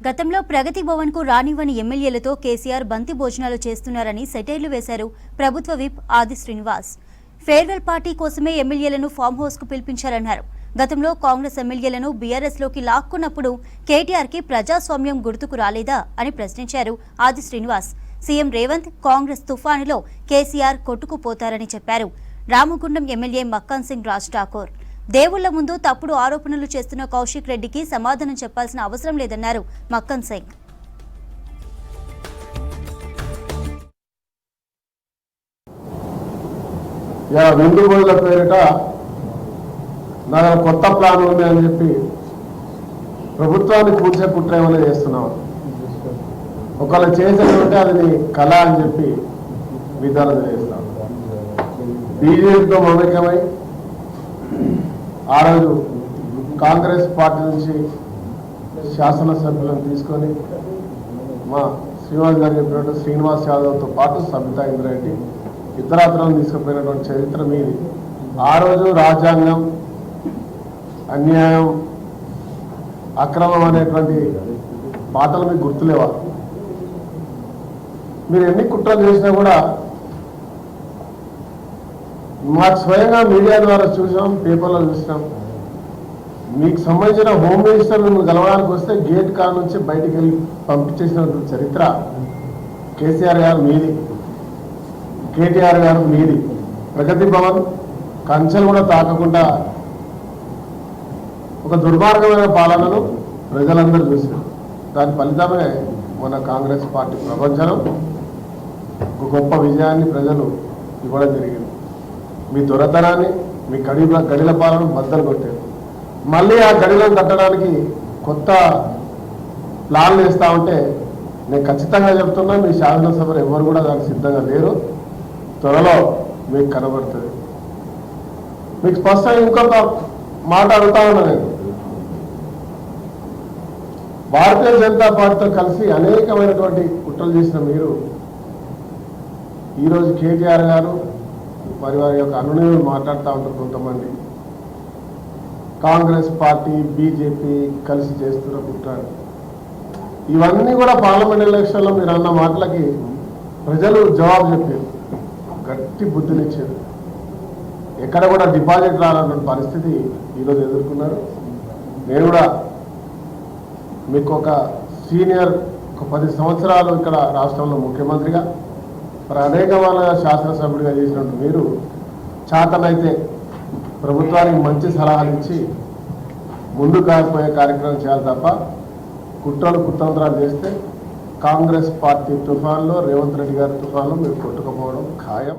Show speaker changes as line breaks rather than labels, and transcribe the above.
గతంలో ప్రగతి భవన్ కు రానివ్వని ఎమ్మెల్యేలతో కేసీఆర్ బంతి భోజనాలు చేస్తున్నారని సెటైర్లు వేశారు ప్రభుత్వ విప్ ఆది శ్రీనివాస్. ఫేర్వెల్ పార్టీ కోసమే ఎమ్మెల్యేలను ఫామ్ హౌస్ కు పిలిపించారన్నారు. గతంలో కాంగ్రెస్ ఎమ్మెల్యేలను బీఆర్ఎస్ లోకి లాక్కున్నప్పుడు కేటీఆర్ కి ప్రజాస్వామ్యం గుర్తుకు రాలేదా అని ప్రశ్నించారు ఆది శ్రీనివాస్. సీఎం రేవంత్ కాంగ్రెస్ తుఫానులో కేసీఆర్ కొట్టుకుపోతారని చెప్పారు. రామగుండం ఎమ్మెల్యే మక్కన్ సింగ్ రాజ్ ఠాకూర్ దేవుళ్ల ముందు తప్పుడు ఆరోపణలు చేస్తున్న కౌశిక్ రెడ్డికి సమాధానం చెప్పాల్సిన అవసరం లేదన్నారు మక్కన్ సింగ్.
రెండు రోజుల పేరిట నా కొత్త ప్లాన్ ఉంది అని చెప్పి ప్రభుత్వాన్ని కూర్చే కుట్ర ఏమైనా చేస్తున్నాం. ఒకళ్ళు చేసేటంటే అది నీ కళ అని చెప్పి విధానం చేస్తాం. బీజేపీతో మమేకమై ఆ రోజు కాంగ్రెస్ పార్టీ నుంచి శాసనసభ్యులను తీసుకొని మా శ్రీనివాస్ గారు చెప్పినట్టు శ్రీనివాస్ యాదవ్తో పాటు సబితా ఇంద్రారెడ్డి ఇతరాతరం తీసుకుపోయినటువంటి చరిత్ర మీది. ఆ రోజు రాజ్యాంగం, అన్యాయం, అక్రమం అనేటువంటి మాటలు మీకు గుర్తులేవా? మీరు ఎన్ని కుట్రలు చేసినా కూడా మాకు స్వయంగా మీడియా ద్వారా చూసాం, పేపర్లో చూసినాం. మీకు సంబంధించిన హోమ్ మినిస్టర్ మిమ్మల్ని కలవడానికి వస్తే గేట్ కాడ నుంచి బయటికి వెళ్ళి పంపించేసినటువంటి చరిత్ర కేసీఆర్ గారు మీది, కేటీఆర్ గారు మీది. ప్రగతి భవన్ కంచెలు కూడా తాకకుండా ఒక దుర్మార్గమైన పాలనను ప్రజలందరూ చూసారు. దాని ఫలితమే మన కాంగ్రెస్ పార్టీ ప్రపంచం ఒక గొప్ప విజయాన్ని ప్రజలు ఇవ్వడం జరిగింది. మీ దొరతనాన్ని, మీ గడిల పాలన బద్దలు కొట్టారు. మళ్ళీ ఆ గడిలను కట్టడానికి కొత్త ప్లాన్లు వేస్తూ ఉంటే నేను ఖచ్చితంగా చెప్తున్నా, మీ శాసనసభలో ఎవరు కూడా దానికి సిద్ధంగా లేరు. త్వరలో మీకు కనబడుతుంది. మీకు స్పష్టంగా ఇంకొక మాట అడుగుతా ఉన్నా నేను. భారతీయ జనతా పార్టీతో కలిసి అనేకమైనటువంటి కుట్రలు చేసిన మీరు ఈరోజు కేటీఆర్ గారు మరి వారి యొక్క అనునయులు మాట్లాడుతూ ఉంటారు. కొంతమంది కాంగ్రెస్ పార్టీ, బీజేపీ కలిసి చేస్తున్న కుట్ర, ఇవన్నీ కూడా పార్లమెంట్ ఎలక్షన్లో మీరు అన్న మాటలకి ప్రజలు జవాబు చెప్పారు, గట్టి బుద్ధినిచ్చారు. ఎక్కడ కూడా డిపాజిట్ రానటువంటి పరిస్థితి ఈరోజు ఎదుర్కొన్నారు. నేను కూడా మీకు ఒక సీనియర్, ఒక 10 సంవత్సరాలు ఇక్కడ రాష్ట్రంలో ముఖ్యమంత్రిగా, మరి అనేక వాళ్ళ శాసనసభ్యుడిగా చేసినట్టు మీరు చేతనైతే ప్రభుత్వానికి మంచి సలహాలు ఇచ్చి ముందుకు కాకపోయే కార్యక్రమం చేయాలి తప్ప కుట్రలు కుతంత్రాలు చేస్తే కాంగ్రెస్ పార్టీ తుఫాన్లో, రేవంత్ రెడ్డి గారి తుఫాన్లో మీరు కొట్టుకుపోవడం ఖాయం.